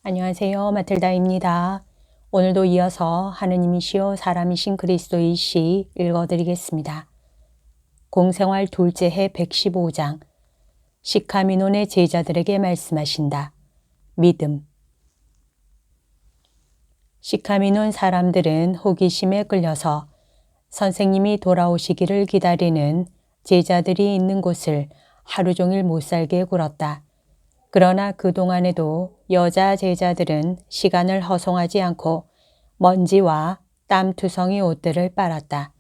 안녕하세요. 마틀다입니다. 오늘도 이어서 하느님이시요 사람이신 그리스도의 시 읽어드리겠습니다. 공생활 둘째 해 115장 시카미논의 제자들에게 말씀하신다. 믿음. 시카미논 사람들은 호기심에 끌려서 선생님이 돌아오시기를 기다리는 제자들이 있는 곳을 하루 종일 못 살게 굴었다. 그러나 그동안에도 여자 제자들은 시간을 허송하지 않고 먼지와 땀투성이 옷들을 빨았다.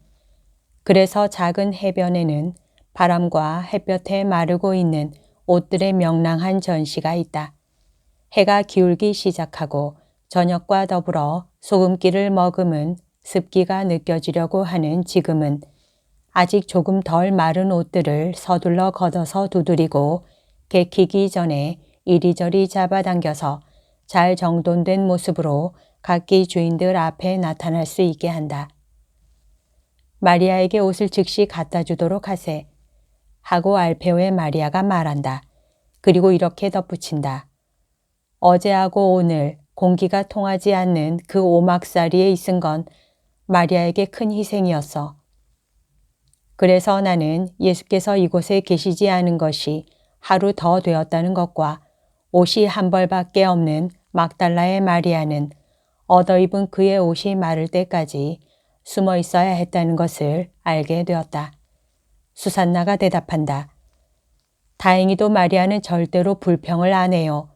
그래서 작은 해변에는 바람과 햇볕에 마르고 있는 옷들의 명랑한 전시가 있다. 해가 기울기 시작하고 저녁과 더불어 소금기를 머금은 습기가 느껴지려고 하는 지금은 아직 조금 덜 마른 옷들을 서둘러 걷어서 두드리고 개키기 전에 이리저리 잡아당겨서 잘 정돈된 모습으로 각기 주인들 앞에 나타날 수 있게 한다. 마리아에게 옷을 즉시 갖다 주도록 하세. 하고 알페오의 마리아가 말한다. 그리고 이렇게 덧붙인다. 어제하고 오늘 공기가 통하지 않는 그 오막살이에 있은 건 마리아에게 큰 희생이었어. 그래서 나는 예수께서 이곳에 계시지 않은 것이 하루 더 되었다는 것과 옷이 한 벌밖에 없는 막달라의 마리아는 얻어입은 그의 옷이 마를 때까지 숨어 있어야 했다는 것을 알게 되었다. 수산나가 대답한다. 다행히도 마리아는 절대로 불평을 안 해요.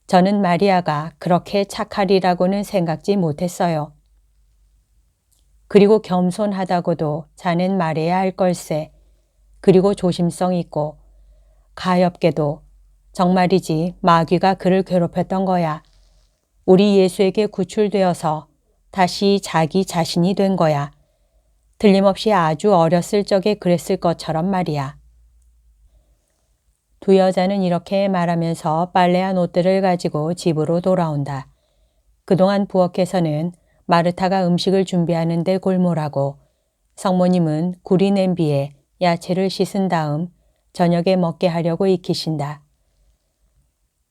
저는 마리아가 그렇게 착하리라고는 생각지 못했어요. 그리고 겸손하다고도 자넨 말해야 할 걸세. 그리고 조심성 있고 가엾게도 정말이지 마귀가 그를 괴롭혔던 거야. 우리 예수에게 구출되어서 다시 자기 자신이 된 거야. 틀림없이 아주 어렸을 적에 그랬을 것처럼 말이야. 두 여자는 이렇게 말하면서 빨래한 옷들을 가지고 집으로 돌아온다. 그동안 부엌에서는 마르타가 음식을 준비하는 데 골몰하고 성모님은 구리 냄비에 야채를 씻은 다음 저녁에 먹게 하려고 익히신다.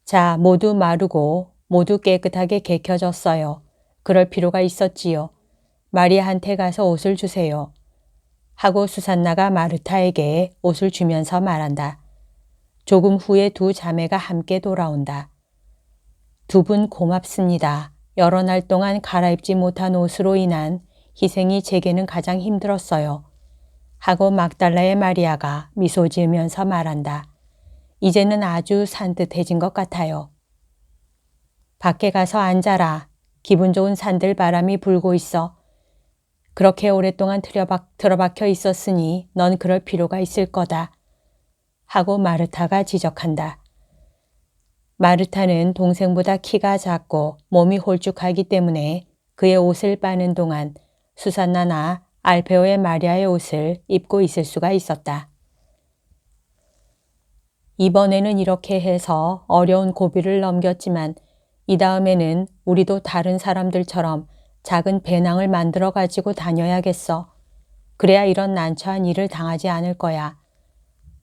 자, 모두 마르고 모두 깨끗하게 개켜졌어요. 그럴 필요가 있었지요. 마리아한테 가서 옷을 주세요. 하고 수산나가 마르타에게 옷을 주면서 말한다. 조금 후에 두 자매가 함께 돌아온다. 두 분 고맙습니다. 여러 날 동안 갈아입지 못한 옷으로 인한 희생이 제게는 가장 힘들었어요. 하고 막달라의 마리아가 미소 지으면서 말한다. 이제는 아주 산뜻해진 것 같아요. 밖에 가서 앉아라. 기분 좋은 산들 바람이 불고 있어. 그렇게 오랫동안 틀어박혀 있었으니 넌 그럴 필요가 있을 거다. 하고 마르타가 지적한다. 마르타는 동생보다 키가 작고 몸이 홀쭉하기 때문에 그의 옷을 빠는 동안 수산나나 알페오의 마리아의 옷을 입고 있을 수가 있었다. 이번에는 이렇게 해서 어려운 고비를 넘겼지만 이 다음에는 우리도 다른 사람들처럼 작은 배낭을 만들어 가지고 다녀야겠어. 그래야 이런 난처한 일을 당하지 않을 거야.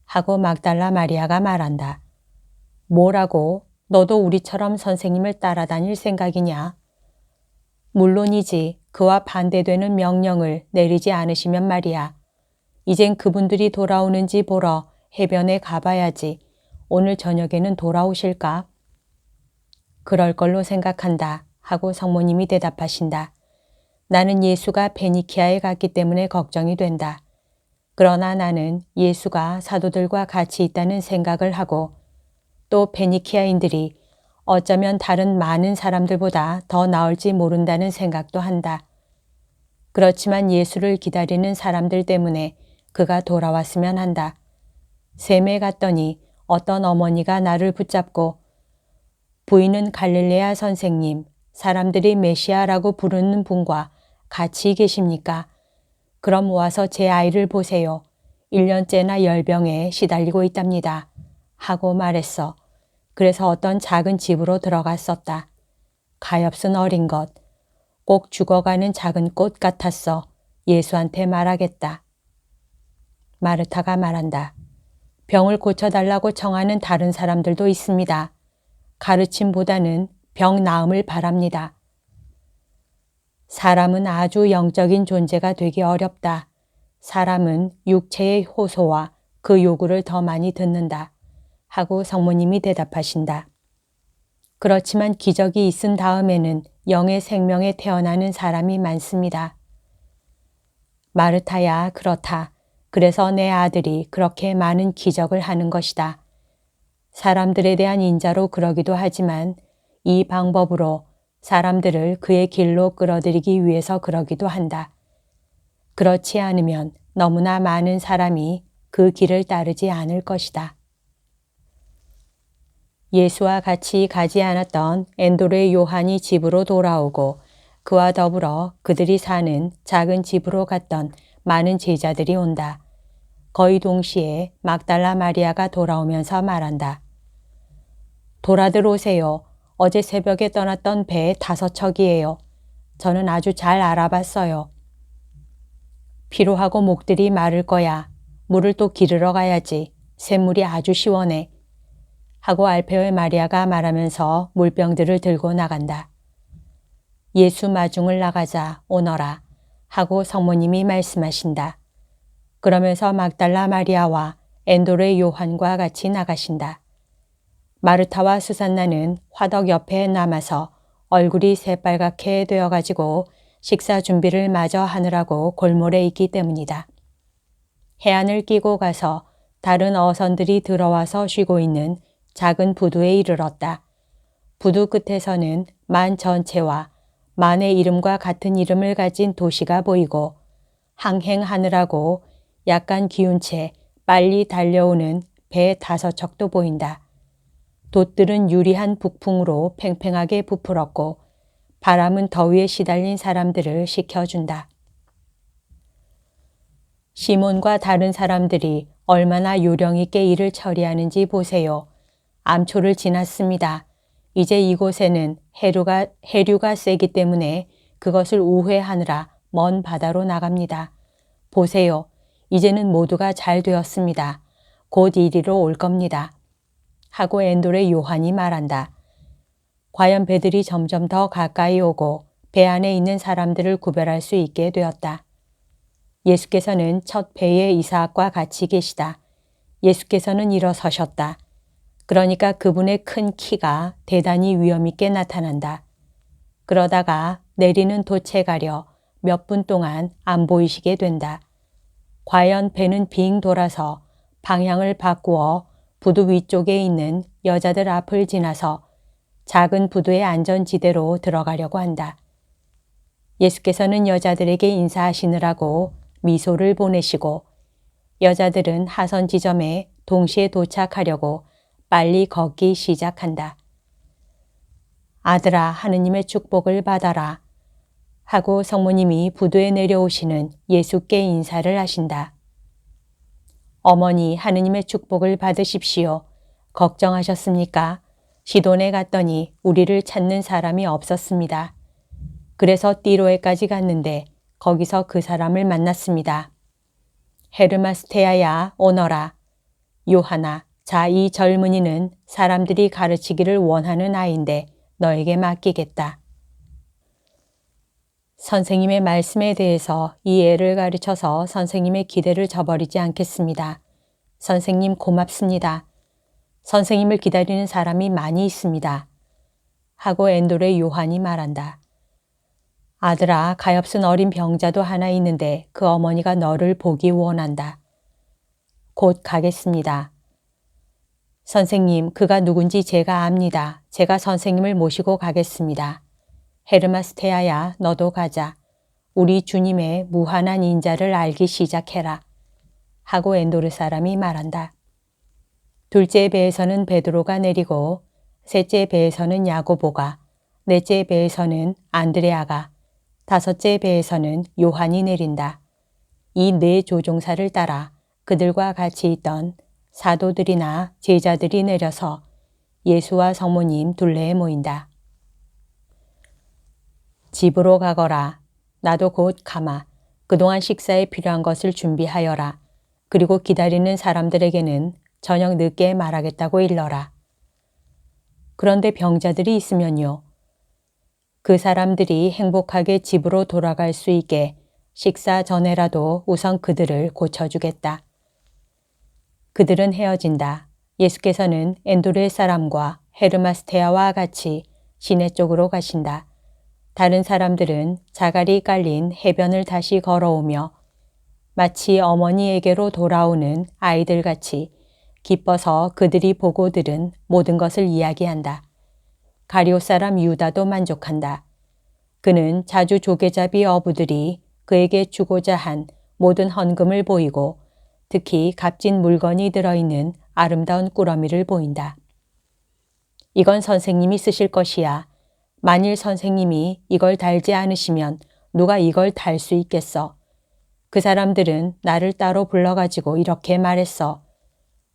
하고 막달라 마리아가 말한다. 뭐라고? 너도 우리처럼 선생님을 따라다닐 생각이냐? 물론이지. 그와 반대되는 명령을 내리지 않으시면 말이야. 이젠 그분들이 돌아오는지 보러 해변에 가봐야지. 오늘 저녁에는 돌아오실까? 그럴 걸로 생각한다. 하고 성모님이 대답하신다. 나는 예수가 베니키아에 갔기 때문에 걱정이 된다. 그러나 나는 예수가 사도들과 같이 있다는 생각을 하고 또 베니키아인들이 어쩌면 다른 많은 사람들보다 더 나을지 모른다는 생각도 한다. 그렇지만 예수를 기다리는 사람들 때문에 그가 돌아왔으면 한다. 셈에 갔더니 어떤 어머니가 나를 붙잡고 부인은 갈릴레아 선생님, 사람들이 메시아라고 부르는 분과 같이 계십니까? 그럼 와서 제 아이를 보세요. 1년째나 열병에 시달리고 있답니다. 하고 말했어. 그래서 어떤 작은 집으로 들어갔었다. 가엾은 어린 것, 꼭 죽어가는 작은 꽃 같았어. 예수한테 말하겠다. 마르타가 말한다. 병을 고쳐달라고 청하는 다른 사람들도 있습니다. 가르침보다는 병 나음을 바랍니다. 사람은 아주 영적인 존재가 되기 어렵다. 사람은 육체의 호소와 그 요구를 더 많이 듣는다. 하고 성모님이 대답하신다. 그렇지만 기적이 있은 다음에는 영의 생명에 태어나는 사람이 많습니다. 마르타야, 그렇다. 그래서 내 아들이 그렇게 많은 기적을 하는 것이다. 사람들에 대한 인자로 그러기도 하지만 이 방법으로 사람들을 그의 길로 끌어들이기 위해서 그러기도 한다. 그렇지 않으면 너무나 많은 사람이 그 길을 따르지 않을 것이다. 예수와 같이 가지 않았던 엔도르의 요한이 집으로 돌아오고 그와 더불어 그들이 사는 작은 집으로 갔던 많은 제자들이 온다. 거의 동시에 막달라 마리아가 돌아오면서 말한다. 돌아들 오세요. 어제 새벽에 떠났던 배 5척이에요. 저는 아주 잘 알아봤어요. 피로하고 목들이 마를 거야. 물을 또 기르러 가야지. 샘물이 아주 시원해. 하고 알페오의 마리아가 말하면서 물병들을 들고 나간다. 예수 마중을 나가자 오너라 하고 성모님이 말씀하신다. 그러면서 막달라 마리아와 엔도르의 요한과 같이 나가신다. 마르타와 수산나는 화덕 옆에 남아서 얼굴이 새빨갛게 되어가지고 식사 준비를 마저 하느라고 골몰에 있기 때문이다. 해안을 끼고 가서 다른 어선들이 들어와서 쉬고 있는 작은 부두에 이르렀다. 부두 끝에서는 만 전체와 만의 이름과 같은 이름을 가진 도시가 보이고 항행하느라고 약간 기운 채 빨리 달려오는 배 5척도 보인다. 돛들은 유리한 북풍으로 팽팽하게 부풀었고 바람은 더위에 시달린 사람들을 식혀준다. 시몬과 다른 사람들이 얼마나 요령 있게 일을 처리하는지 보세요. 암초를 지났습니다. 이제 이곳에는 해류가 세기 때문에 그것을 우회하느라 먼 바다로 나갑니다. 보세요. 이제는 모두가 잘 되었습니다. 곧 이리로 올 겁니다. 하고 엔도르의 요한이 말한다. 과연 배들이 점점 더 가까이 오고 배 안에 있는 사람들을 구별할 수 있게 되었다. 예수께서는 첫 배의 이삭과 같이 계시다. 예수께서는 일어서셨다. 그러니까 그분의 큰 키가 대단히 위엄있게 나타난다. 그러다가 내리는 돛에 가려 몇 분 동안 안 보이시게 된다. 과연 배는 빙 돌아서 방향을 바꾸어 부두 위쪽에 있는 여자들 앞을 지나서 작은 부두의 안전지대로 들어가려고 한다. 예수께서는 여자들에게 인사하시느라고 미소를 보내시고 여자들은 하선 지점에 동시에 도착하려고 빨리 걷기 시작한다. 아들아, 하느님의 축복을 받아라 하고 성모님이 부두에 내려오시는 예수께 인사를 하신다. 어머니, 하느님의 축복을 받으십시오. 걱정하셨습니까? 시돈에 갔더니 우리를 찾는 사람이 없었습니다. 그래서 띠로에까지 갔는데 거기서 그 사람을 만났습니다. 헤르마스테아야, 오너라. 요하나, 자, 이 젊은이는 사람들이 가르치기를 원하는 아이인데 너에게 맡기겠다. 선생님의 말씀에 대해서 이 애를 가르쳐서 선생님의 기대를 저버리지 않겠습니다. 선생님 고맙습니다. 선생님을 기다리는 사람이 많이 있습니다. 하고 엔도르의 요한이 말한다. 아들아, 가엾은 어린 병자도 하나 있는데 그 어머니가 너를 보기 원한다. 곧 가겠습니다. 선생님, 그가 누군지 제가 압니다. 제가 선생님을 모시고 가겠습니다. 헤르마스테아야, 너도 가자. 우리 주님의 무한한 인자를 알기 시작해라. 하고 엔도르 사람이 말한다. 둘째 배에서는 베드로가 내리고 셋째 배에서는 야고보가, 넷째 배에서는 안드레아가, 다섯째 배에서는 요한이 내린다. 이 네 조종사를 따라 그들과 같이 있던 사도들이나 제자들이 내려서 예수와 성모님 둘레에 모인다. 집으로 가거라. 나도 곧 가마. 그동안 식사에 필요한 것을 준비하여라. 그리고 기다리는 사람들에게는 저녁 늦게 말하겠다고 일러라. 그런데 병자들이 있으면요. 그 사람들이 행복하게 집으로 돌아갈 수 있게 식사 전에라도 우선 그들을 고쳐주겠다. 그들은 헤어진다. 예수께서는 엔도르의 사람과 헤르마스테아와 같이 시내 쪽으로 가신다. 다른 사람들은 자갈이 깔린 해변을 다시 걸어오며 마치 어머니에게로 돌아오는 아이들같이 기뻐서 그들이 보고 들은 모든 것을 이야기한다. 가룟 사람 유다도 만족한다. 그는 자주 조개잡이 어부들이 그에게 주고자 한 모든 헌금을 보이고 특히 값진 물건이 들어있는 아름다운 꾸러미를 보인다. 이건 선생님이 쓰실 것이야. 만일 선생님이 이걸 달지 않으시면 누가 이걸 달 수 있겠어. 그 사람들은 나를 따로 불러가지고 이렇게 말했어.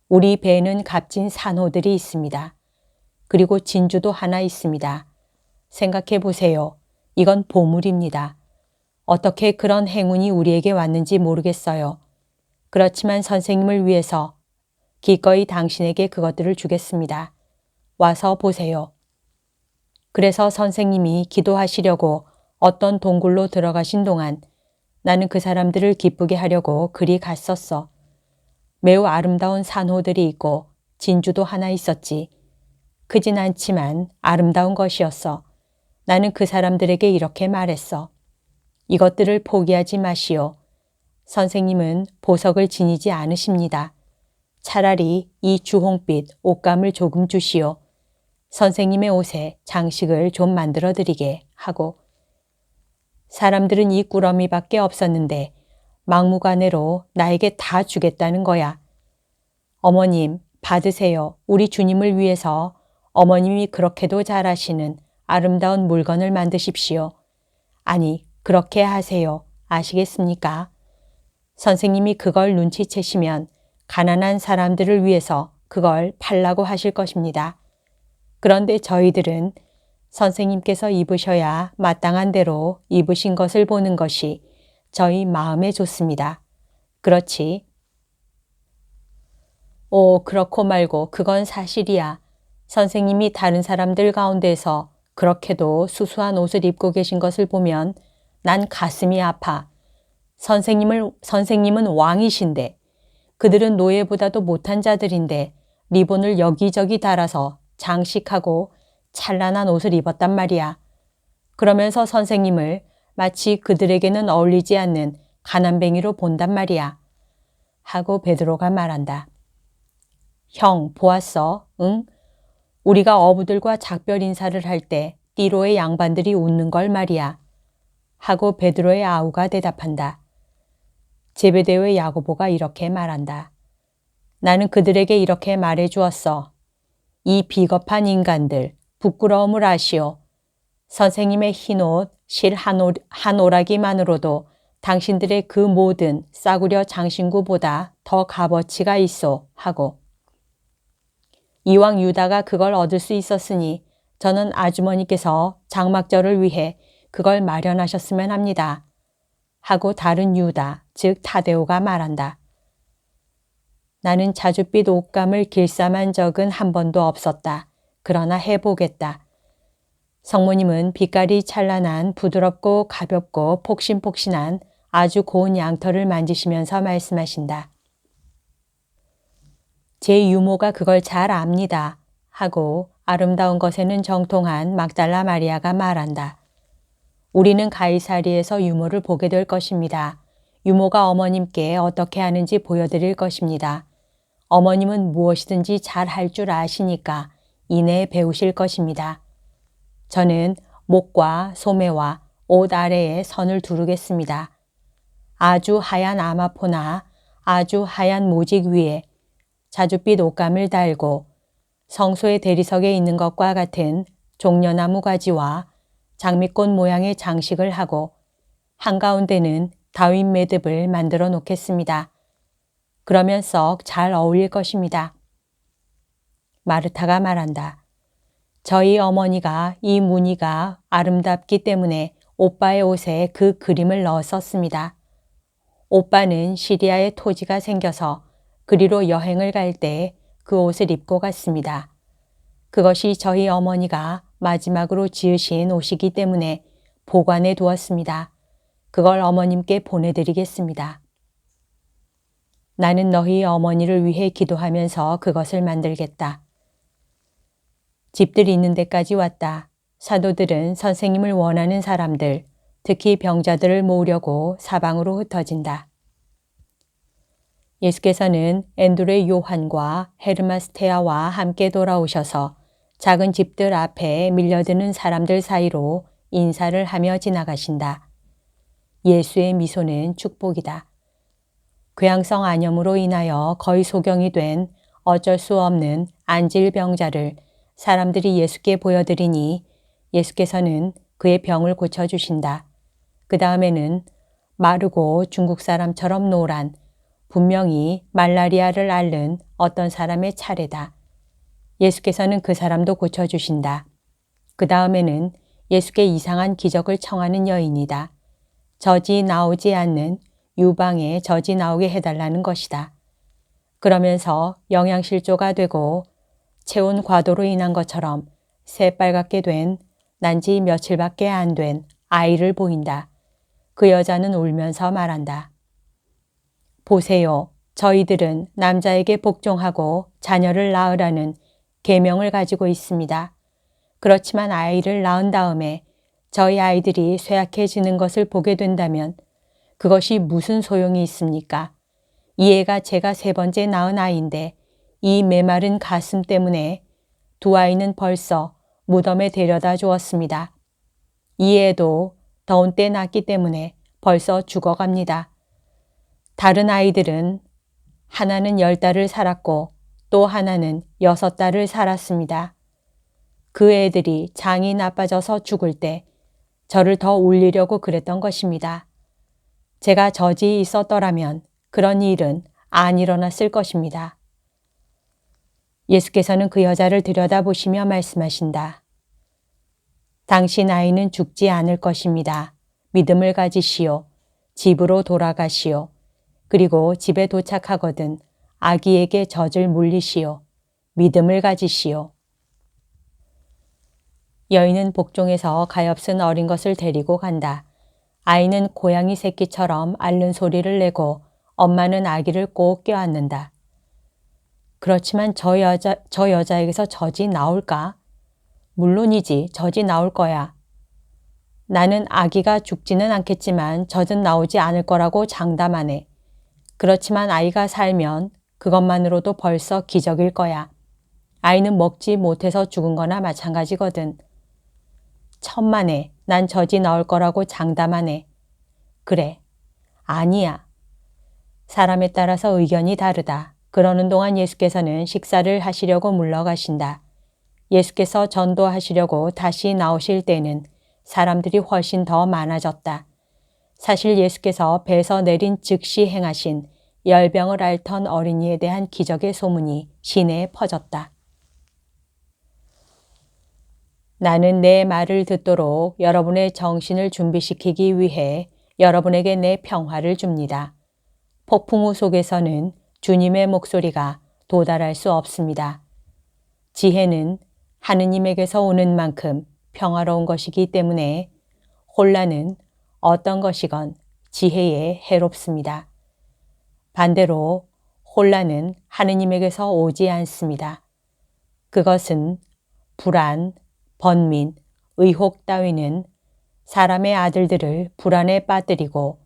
우리 배에는 값진 산호들이 있습니다. 그리고 진주도 하나 있습니다. 생각해 보세요. 이건 보물입니다. 어떻게 그런 행운이 우리에게 왔는지 모르겠어요. 그렇지만 선생님을 위해서 기꺼이 당신에게 그것들을 주겠습니다. 와서 보세요. 그래서 선생님이 기도하시려고 어떤 동굴로 들어가신 동안 나는 그 사람들을 기쁘게 하려고 그리 갔었어. 매우 아름다운 산호들이 있고 진주도 하나 있었지. 크진 않지만 아름다운 것이었어. 나는 그 사람들에게 이렇게 말했어. 이것들을 포기하지 마시오. 선생님은 보석을 지니지 않으십니다. 차라리 이 주홍빛 옷감을 조금 주시오. 선생님의 옷에 장식을 좀 만들어 드리게 하고 사람들은 이 꾸러미밖에 없었는데 막무가내로 나에게 다 주겠다는 거야. 어머님, 받으세요. 우리 주님을 위해서 어머님이 그렇게도 잘하시는 아름다운 물건을 만드십시오. 아니, 그렇게 하세요. 아시겠습니까? 선생님이 그걸 눈치채시면 가난한 사람들을 위해서 그걸 팔라고 하실 것입니다. 그런데 저희들은 선생님께서 입으셔야 마땅한 대로 입으신 것을 보는 것이 저희 마음에 좋습니다. 그렇지? 오, 그렇고 말고 그건 사실이야. 선생님이 다른 사람들 가운데서 그렇게도 수수한 옷을 입고 계신 것을 보면 난 가슴이 아파. 선생님은 왕이신데 그들은 노예보다도 못한 자들인데 리본을 여기저기 달아서 장식하고 찬란한 옷을 입었단 말이야. 그러면서 선생님을 마치 그들에게는 어울리지 않는 가난뱅이로 본단 말이야. 하고 베드로가 말한다. 형, 보았어? 응? 우리가 어부들과 작별 인사를 할 때 띠로의 양반들이 웃는 걸 말이야. 하고 베드로의 아우가 대답한다. 제베데오의 야고보가 이렇게 말한다. 나는 그들에게 이렇게 말해 주었어. 이 비겁한 인간들, 부끄러움을 아시오. 선생님의 흰옷, 실 한 오라기만으로도 당신들의 그 모든 싸구려 장신구보다 더 값어치가 있어 하고 이왕 유다가 그걸 얻을 수 있었으니 저는 아주머니께서 장막절을 위해 그걸 마련하셨으면 합니다. 하고 다른 유다, 즉 타데오가 말한다. 나는 자줏빛 옷감을 길쌈한 적은 한 번도 없었다. 그러나 해보겠다. 성모님은 빛깔이 찬란한 부드럽고 가볍고 폭신폭신한 아주 고운 양털을 만지시면서 말씀하신다. 제 유모가 그걸 잘 압니다. 하고 아름다운 것에는 정통한 막달라 마리아가 말한다. 우리는 가이사리에서 유모를 보게 될 것입니다. 유모가 어머님께 어떻게 하는지 보여드릴 것입니다. 어머님은 무엇이든지 잘 할 줄 아시니까 이내에 배우실 것입니다. 저는 목과 소매와 옷 아래에 선을 두르겠습니다. 아주 하얀 아마포나 아주 하얀 모직 위에 자줏빛 옷감을 달고 성소의 대리석에 있는 것과 같은 종려나무 가지와 장미꽃 모양의 장식을 하고 한가운데는 다윗 매듭을 만들어 놓겠습니다. 그러면 썩 잘 어울릴 것입니다. 마르타가 말한다. 저희 어머니가 이 무늬가 아름답기 때문에 오빠의 옷에 그 그림을 넣었었습니다. 오빠는 시리아에 토지가 생겨서 그리로 여행을 갈 때 그 옷을 입고 갔습니다. 그것이 저희 어머니가 마지막으로 지으신 옷이기 때문에 보관해 두었습니다. 그걸 어머님께 보내드리겠습니다. 나는 너희 어머니를 위해 기도하면서 그것을 만들겠다. 집들 있는 데까지 왔다. 사도들은 선생님을 원하는 사람들, 특히 병자들을 모으려고 사방으로 흩어진다. 예수께서는 앤드레 요한과 헤르마스테아와 함께 돌아오셔서 작은 집들 앞에 밀려드는 사람들 사이로 인사를 하며 지나가신다. 예수의 미소는 축복이다. 궤양성 안염으로 인하여 거의 소경이 된 어쩔 수 없는 안질병자를 사람들이 예수께 보여드리니 예수께서는 그의 병을 고쳐주신다. 그 다음에는 마르고 중국 사람처럼 노란 분명히 말라리아를 앓는 어떤 사람의 차례다. 예수께서는 그 사람도 고쳐주신다. 그 다음에는 예수께 이상한 기적을 청하는 여인이다. 젖이 나오지 않는 유방에 젖이 나오게 해달라는 것이다. 그러면서 영양실조가 되고 체온 과도로 인한 것처럼 새빨갛게 된 난지 며칠밖에 안 된 아이를 보인다. 그 여자는 울면서 말한다. 보세요. 저희들은 남자에게 복종하고 자녀를 낳으라는 계명을 가지고 있습니다. 그렇지만 아이를 낳은 다음에 저희 아이들이 쇠약해지는 것을 보게 된다면 그것이 무슨 소용이 있습니까? 이 애가 제가 3번째 낳은 아이인데 이 메마른 가슴 때문에 두 아이는 벌써 무덤에 데려다 주었습니다. 이 애도 더운 때 낳기 때문에 벌써 죽어갑니다. 다른 아이들은 하나는 10달을 살았고 또 하나는 6달을 살았습니다. 그 애들이 장이 나빠져서 죽을 때 저를 더 울리려고 그랬던 것입니다. 제가 젖이 있었더라면 그런 일은 안 일어났을 것입니다. 예수께서는 그 여자를 들여다보시며 말씀하신다. 당신 아이는 죽지 않을 것입니다. 믿음을 가지시오. 집으로 돌아가시오. 그리고 집에 도착하거든 아기에게 젖을 물리시오. 믿음을 가지시오. 여인은 복종에서 가엾은 어린 것을 데리고 간다. 아이는 고양이 새끼처럼 앓는 소리를 내고 엄마는 아기를 꼭 껴안는다. 그렇지만 저 여자에게서 젖이 나올까? 물론이지, 젖이 나올 거야. 나는 아기가 죽지는 않겠지만 젖은 나오지 않을 거라고 장담하네. 그렇지만 아이가 살면 그것만으로도 벌써 기적일 거야. 아이는 먹지 못해서 죽은 거나 마찬가지거든. 천만에 난 젖이 나올 거라고 장담하네. 그래. 아니야. 사람에 따라서 의견이 다르다. 그러는 동안 예수께서는 식사를 하시려고 물러가신다. 예수께서 전도하시려고 다시 나오실 때는 사람들이 훨씬 더 많아졌다. 사실 예수께서 배에서 내린 즉시 행하신 열병을 앓던 어린이에 대한 기적의 소문이 시내에 퍼졌다. 나는 내 말을 듣도록 여러분의 정신을 준비시키기 위해 여러분에게 내 평화를 줍니다. 폭풍우 속에서는 주님의 목소리가 도달할 수 없습니다. 지혜는 하느님에게서 오는 만큼 평화로운 것이기 때문에 혼란은 어떤 것이건 지혜에 해롭습니다. 반대로 혼란은 하느님에게서 오지 않습니다. 그것은 불안, 번민, 의혹 따위는 사람의 아들들을 불안에 빠뜨리고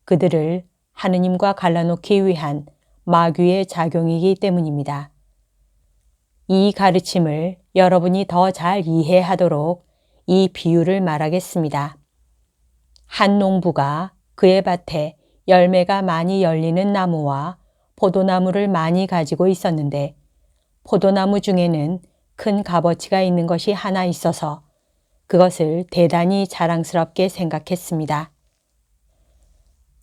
그들을 하느님과 갈라놓기 위한 마귀의 작용이기 때문입니다. 이 가르침을 여러분이 더 잘 이해하도록 이 비유를 말하겠습니다. 한 농부가 그의 밭에 열매가 많이 열리는 나무와 포도나무를 많이 가지고 있었는데 포도나무 중에는 큰 값어치가 있는 것이 하나 있어서 그것을 대단히 자랑스럽게 생각했습니다.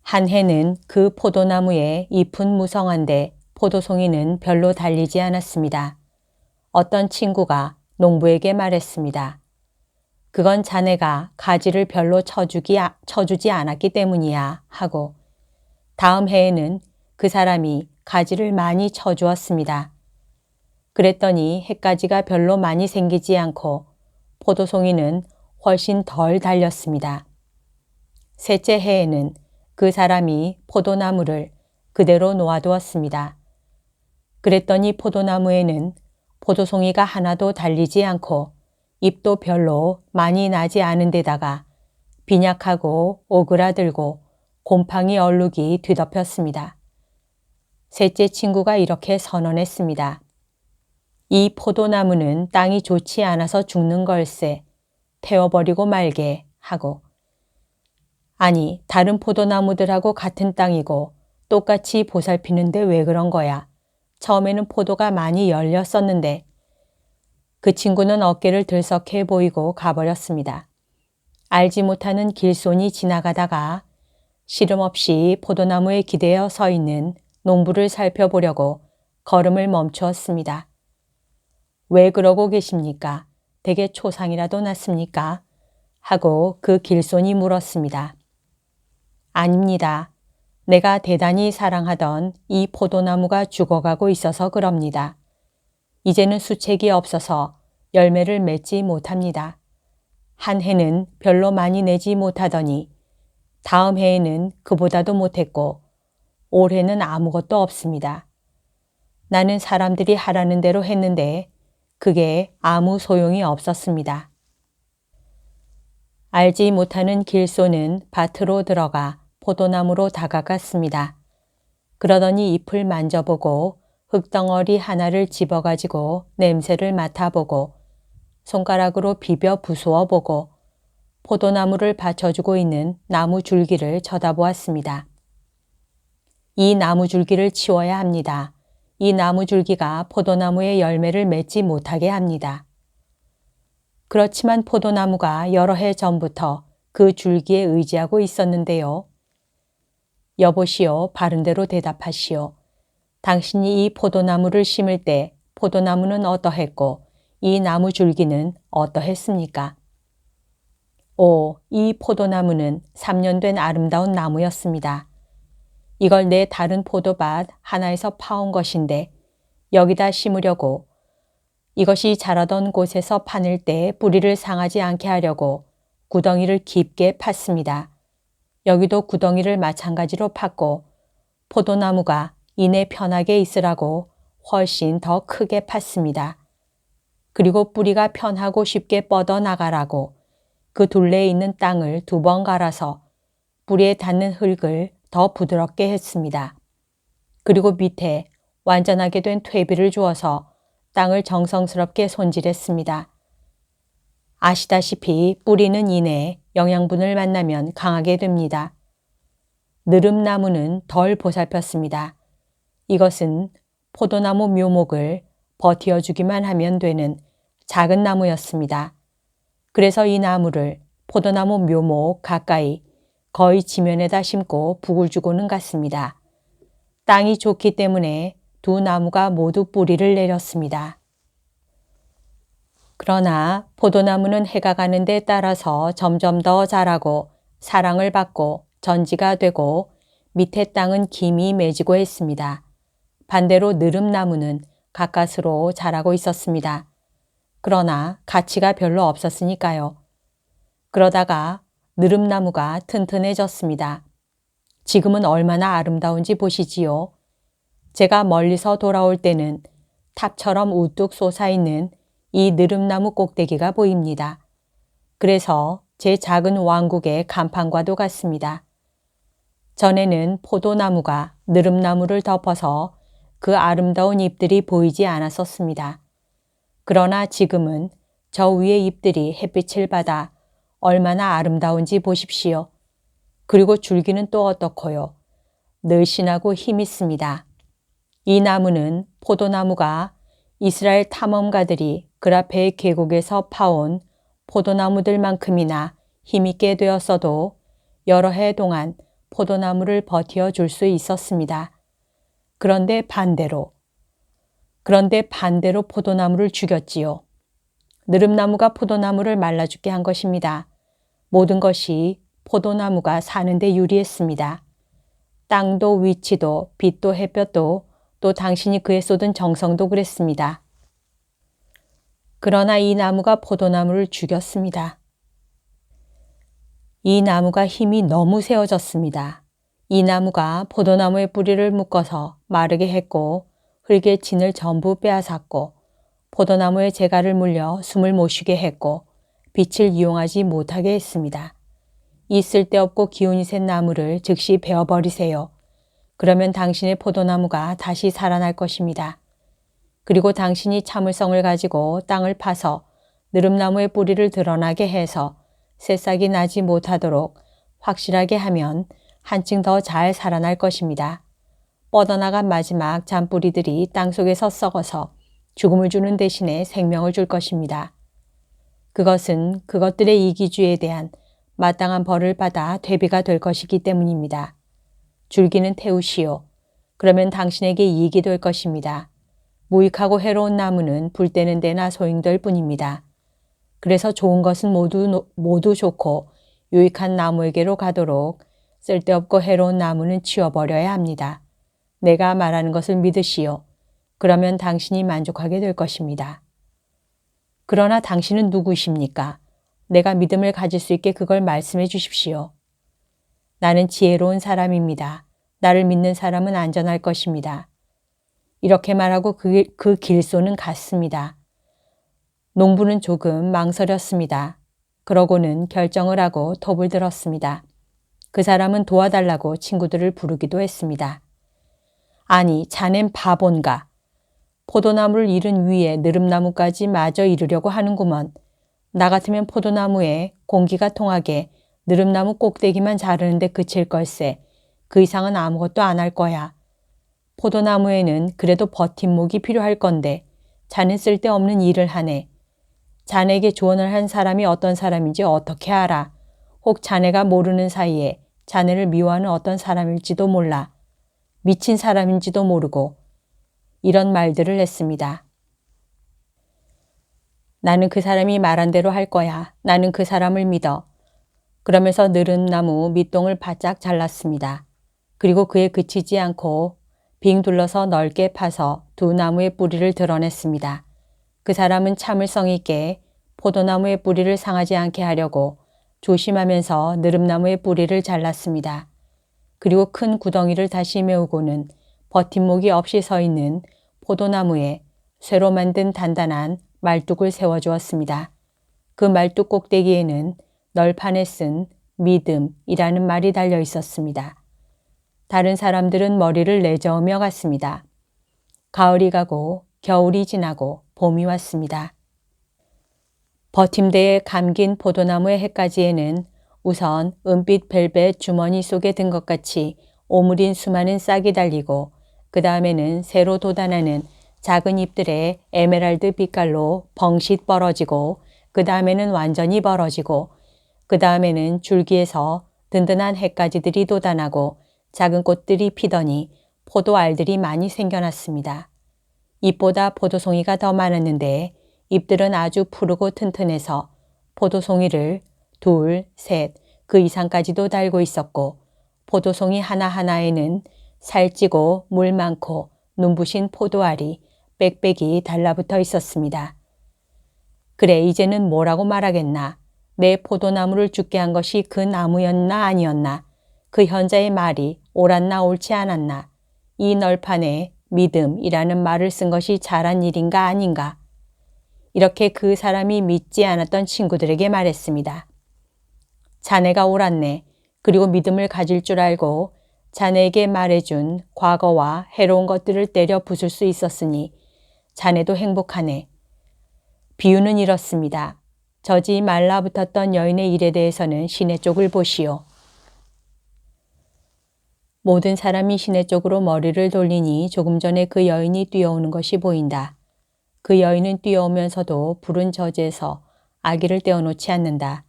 한 해는 그 포도나무에 잎은 무성한데 포도송이는 별로 달리지 않았습니다. 어떤 친구가 농부에게 말했습니다. 그건 자네가 가지를 별로 쳐주지 않았기 때문이야 하고 다음 해에는 그 사람이 가지를 많이 쳐주었습니다. 그랬더니 햇가지가 별로 많이 생기지 않고 포도송이는 훨씬 덜 달렸습니다. 셋째 해에는 그 사람이 포도나무를 그대로 놓아두었습니다. 그랬더니 포도나무에는 포도송이가 하나도 달리지 않고 잎도 별로 많이 나지 않은 데다가 빈약하고 오그라들고 곰팡이 얼룩이 뒤덮였습니다. 셋째 친구가 이렇게 선언했습니다. 이 포도나무는 땅이 좋지 않아서 죽는 걸세. 태워버리고 말게 하고. 아니, 다른 포도나무들하고 같은 땅이고 똑같이 보살피는데 왜 그런 거야? 처음에는 포도가 많이 열렸었는데. 그 친구는 어깨를 들썩해 보이고 가버렸습니다. 알지 못하는 길손이 지나가다가 시름없이 포도나무에 기대어 서 있는 농부를 살펴보려고 걸음을 멈추었습니다. 왜 그러고 계십니까? 대개 초상이라도 났습니까? 하고 그 길손이 물었습니다. 아닙니다. 내가 대단히 사랑하던 이 포도나무가 죽어가고 있어서 그럽니다. 이제는 수책이 없어서 열매를 맺지 못합니다. 한 해는 별로 많이 내지 못하더니 다음 해에는 그보다도 못했고 올해는 아무것도 없습니다. 나는 사람들이 하라는 대로 했는데 그게 아무 소용이 없었습니다. 알지 못하는 길소는 밭으로 들어가 포도나무로 다가갔습니다. 그러더니 잎을 만져보고 흙덩어리 하나를 집어가지고 냄새를 맡아보고 손가락으로 비벼 부수어 보고 포도나무를 받쳐주고 있는 나무 줄기를 쳐다보았습니다. 이 나무 줄기를 치워야 합니다. 이 나무 줄기가 포도나무의 열매를 맺지 못하게 합니다. 그렇지만 포도나무가 여러 해 전부터 그 줄기에 의지하고 있었는데요. 여보시오, 바른대로 대답하시오. 당신이 이 포도나무를 심을 때 포도나무는 어떠했고 이 나무 줄기는 어떠했습니까? 오, 이 포도나무는 3년 된 아름다운 나무였습니다. 이걸 내 다른 포도밭 하나에서 파온 것인데 여기다 심으려고 이것이 자라던 곳에서 파낼 때 뿌리를 상하지 않게 하려고 구덩이를 깊게 팠습니다. 여기도 구덩이를 마찬가지로 팠고 포도나무가 이내 편하게 있으라고 훨씬 더 크게 팠습니다. 그리고 뿌리가 편하고 쉽게 뻗어나가라고 그 둘레에 있는 땅을 2번 갈아서 뿌리에 닿는 흙을 더 부드럽게 했습니다. 그리고 밑에 완전하게 된 퇴비를 주어서 땅을 정성스럽게 손질했습니다. 아시다시피 뿌리는 이내 영양분을 만나면 강하게 됩니다. 느릅나무는 덜 보살폈습니다. 이것은 포도나무 묘목을 버티어주기만 하면 되는 작은 나무였습니다. 그래서 이 나무를 포도나무 묘목 가까이 거의 지면에다 심고 북을 주고는 갔습니다. 땅이 좋기 때문에 두 나무가 모두 뿌리를 내렸습니다. 그러나 포도나무는 해가 가는 데 따라서 점점 더 자라고 사랑을 받고 전지가 되고 밑에 땅은 김이 맺이고 했습니다. 반대로 느릅나무는 가까스로 자라고 있었습니다. 그러나 가치가 별로 없었으니까요. 그러다가 느릅나무가 튼튼해졌습니다. 지금은 얼마나 아름다운지 보시지요. 제가 멀리서 돌아올 때는 탑처럼 우뚝 솟아있는 이 느릅나무 꼭대기가 보입니다. 그래서 제 작은 왕국의 간판과도 같습니다. 전에는 포도나무가 느릅나무를 덮어서 그 아름다운 잎들이 보이지 않았었습니다. 그러나 지금은 저 위의 잎들이 햇빛을 받아 얼마나 아름다운지 보십시오. 그리고 줄기는 또 어떻고요. 늘씬하고 힘 있습니다. 이 나무는 포도나무가 이스라엘 탐험가들이 그라페의 계곡에서 파온 포도나무들만큼이나 힘있게 되었어도 여러 해 동안 포도나무를 버티어 줄 수 있었습니다. 그런데 반대로 포도나무를 죽였지요. 느릅나무가 포도나무를 말라 죽게 한 것입니다. 모든 것이 포도나무가 사는데 유리했습니다. 땅도 위치도 빛도 햇볕도 또 당신이 그에 쏟은 정성도 그랬습니다. 그러나 이 나무가 포도나무를 죽였습니다. 이 나무가 힘이 너무 세워졌습니다. 이 나무가 포도나무의 뿌리를 묶어서 마르게 했고 흙의 진을 전부 빼앗았고 포도나무의 재갈을 물려 숨을 못 쉬게 했고 빛을 이용하지 못하게 했습니다. 이 쓸데없고 기운이 센 나무를 즉시 베어버리세요. 그러면 당신의 포도나무가 다시 살아날 것입니다. 그리고 당신이 참을성을 가지고 땅을 파서 느릅나무의 뿌리를 드러나게 해서 새싹이 나지 못하도록 확실하게 하면 한층 더 잘 살아날 것입니다. 뻗어나간 마지막 잔뿌리들이 땅속에서 썩어서 죽음을 주는 대신에 생명을 줄 것입니다. 그것은 그것들의 이기주의에 대한 마땅한 벌을 받아 퇴비가 될 것이기 때문입니다. 줄기는 태우시오. 그러면 당신에게 이익이 될 것입니다. 무익하고 해로운 나무는 불 때는 데나 소용될 뿐입니다. 그래서 좋은 것은 모두 좋고 유익한 나무에게로 가도록 쓸데없고 해로운 나무는 치워버려야 합니다. 내가 말하는 것을 믿으시오. 그러면 당신이 만족하게 될 것입니다. 그러나 당신은 누구십니까? 내가 믿음을 가질 수 있게 그걸 말씀해 주십시오. 나는 지혜로운 사람입니다. 나를 믿는 사람은 안전할 것입니다. 이렇게 말하고 그 길소는 갔습니다. 농부는 조금 망설였습니다. 그러고는 결정을 하고 톱을 들었습니다. 그 사람은 도와달라고 친구들을 부르기도 했습니다. 아니, 자넨 바본가. 포도나무를 이른 위에 느릅나무까지 마저 이르려고 하는구먼. 나 같으면 포도나무에 공기가 통하게 느릅나무 꼭대기만 자르는데 그칠 걸세. 그 이상은 아무것도 안 할 거야. 포도나무에는 그래도 버팀목이 필요할 건데 자넨 쓸데없는 일을 하네. 자네에게 조언을 한 사람이 어떤 사람인지 어떻게 알아? 혹 자네가 모르는 사이에 자네를 미워하는 어떤 사람일지도 몰라. 미친 사람인지도 모르고 이런 말들을 했습니다. 나는 그 사람이 말한 대로 할 거야. 나는 그 사람을 믿어. 그러면서 느릅나무 밑동을 바짝 잘랐습니다. 그리고 그에 그치지 않고 빙 둘러서 넓게 파서 두 나무의 뿌리를 드러냈습니다. 그 사람은 참을성 있게 포도나무의 뿌리를 상하지 않게 하려고 조심하면서 느릅나무의 뿌리를 잘랐습니다. 그리고 큰 구덩이를 다시 메우고는 버팀목이 없이 서 있는 포도나무에 쇠로 만든 단단한 말뚝을 세워주었습니다. 그 말뚝 꼭대기에는 널판에 쓴 믿음이라는 말이 달려 있었습니다. 다른 사람들은 머리를 내저으며 갔습니다. 가을이 가고 겨울이 지나고 봄이 왔습니다. 버팀대에 감긴 포도나무의 햇가지에는 우선 은빛 벨벳 주머니 속에 든 것 같이 오므린 수많은 싹이 달리고 그 다음에는 새로 돋아나는 작은 잎들의 에메랄드 빛깔로 벙싯 벌어지고 그 다음에는 완전히 벌어지고 그 다음에는 줄기에서 든든한 햇가지들이 돋아나고 작은 꽃들이 피더니 포도알들이 많이 생겨났습니다. 잎보다 포도송이가 더 많았는데 잎들은 아주 푸르고 튼튼해서 포도송이를 둘, 셋, 그 이상까지도 달고 있었고 포도송이 하나하나에는 살찌고 물 많고 눈부신 포도알이 빽빽이 달라붙어 있었습니다. 그래, 이제는 뭐라고 말하겠나. 내 포도나무를 죽게 한 것이 그 나무였나 아니었나. 그 현자의 말이 옳았나 옳지 않았나. 이 널판에 믿음이라는 말을 쓴 것이 잘한 일인가 아닌가. 이렇게 그 사람이 믿지 않았던 친구들에게 말했습니다. 자네가 옳았네. 그리고 믿음을 가질 줄 알고 자네에게 말해준 과거와 해로운 것들을 때려 부술 수 있었으니 자네도 행복하네. 비유는 이렇습니다. 저지 말라붙었던 여인의 일에 대해서는 시내 쪽을 보시오. 모든 사람이 시내 쪽으로 머리를 돌리니 조금 전에 그 여인이 뛰어오는 것이 보인다. 그 여인은 뛰어오면서도 푸른 젖에서 아기를 떼어놓지 않는다.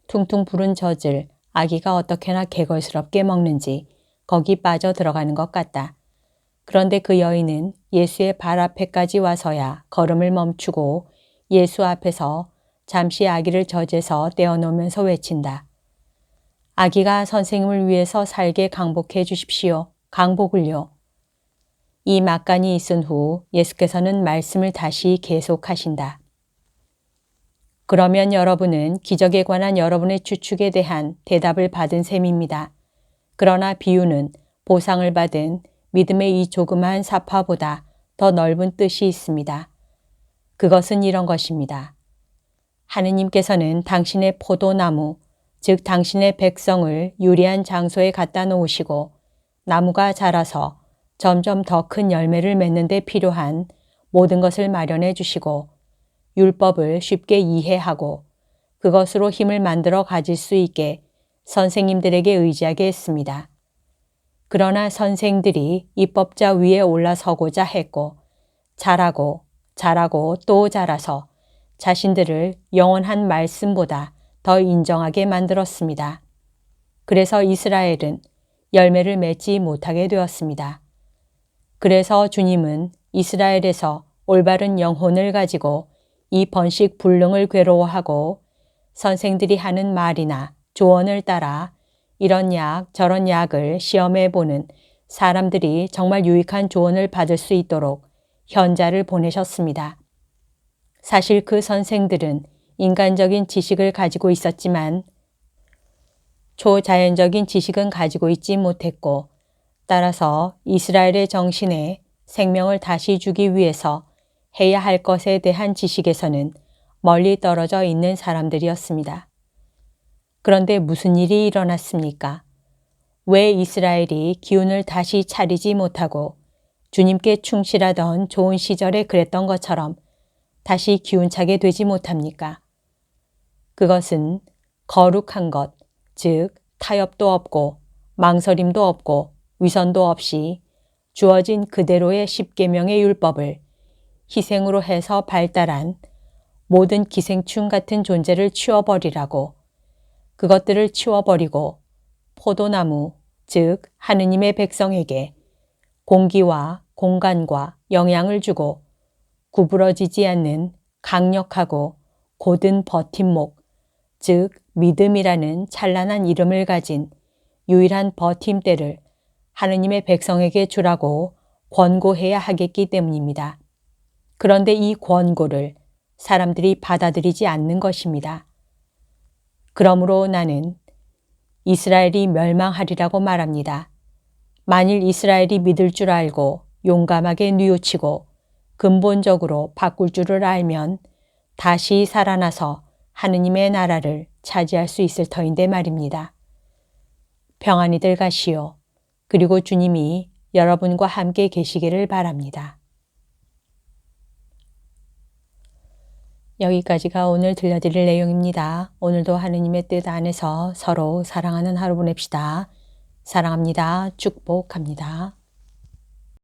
퉁퉁 부른 젖을 아기가 어떻게나 개걸스럽게 먹는지 거기 빠져 들어가는 것 같다. 그런데 그 여인은 예수의 발 앞에까지 와서야 걸음을 멈추고 예수 앞에서 잠시 아기를 젖에서 떼어놓으면서 외친다. 아기가 선생님을 위해서 살게 강복해 주십시오. 강복을요. 이 막간이 있은 후 예수께서는 말씀을 다시 계속하신다. 그러면 여러분은 기적에 관한 여러분의 추측에 대한 대답을 받은 셈입니다. 그러나 비유는 보상을 받은 믿음의 이 조그마한 사파보다 더 넓은 뜻이 있습니다. 그것은 이런 것입니다. 하느님께서는 당신의 포도나무, 즉 당신의 백성을 유리한 장소에 갖다 놓으시고 나무가 자라서 점점 더 큰 열매를 맺는 데 필요한 모든 것을 마련해 주시고 율법을 쉽게 이해하고 그것으로 힘을 만들어 가질 수 있게 선생님들에게 의지하게 했습니다. 그러나 선생들이 입법자 위에 올라서고자 했고 자라고 또 자라서 자신들을 영원한 말씀보다 더 인정하게 만들었습니다. 그래서 이스라엘은 열매를 맺지 못하게 되었습니다. 그래서 주님은 이스라엘에서 올바른 영혼을 가지고 이 번식 불능을 괴로워하고 선생들이 하는 말이나 조언을 따라 이런 약 저런 약을 시험해 보는 사람들이 정말 유익한 조언을 받을 수 있도록 현자를 보내셨습니다. 사실 그 선생들은 인간적인 지식을 가지고 있었지만 초자연적인 지식은 가지고 있지 못했고 따라서 이스라엘의 정신에 생명을 다시 주기 위해서 해야 할 것에 대한 지식에서는 멀리 떨어져 있는 사람들이었습니다. 그런데 무슨 일이 일어났습니까? 왜 이스라엘이 기운을 다시 차리지 못하고 주님께 충실하던 좋은 시절에 그랬던 것처럼 다시 기운차게 되지 못합니까? 그것은 거룩한 것, 즉 타협도 없고 망설임도 없고 위선도 없이 주어진 그대로의 십계명의 율법을 희생으로 해서 발달한 모든 기생충 같은 존재를 치워버리라고 그것들을 치워버리고 포도나무, 즉 하느님의 백성에게 공기와 공간과 영향을 주고 구부러지지 않는 강력하고 곧은 버팀목, 즉 믿음이라는 찬란한 이름을 가진 유일한 버팀대를 하느님의 백성에게 주라고 권고해야 하겠기 때문입니다. 그런데 이 권고를 사람들이 받아들이지 않는 것입니다. 그러므로 나는 이스라엘이 멸망하리라고 말합니다. 만일 이스라엘이 믿을 줄 알고 용감하게 뉘우치고 근본적으로 바꿀 줄을 알면 다시 살아나서 하느님의 나라를 차지할 수 있을 터인데 말입니다. 평안히들 가시오. 그리고 주님이 여러분과 함께 계시기를 바랍니다. 여기까지가 오늘 들려드릴 내용입니다. 오늘도 하느님의 뜻 안에서 서로 사랑하는 하루 보냅시다. 사랑합니다. 축복합니다.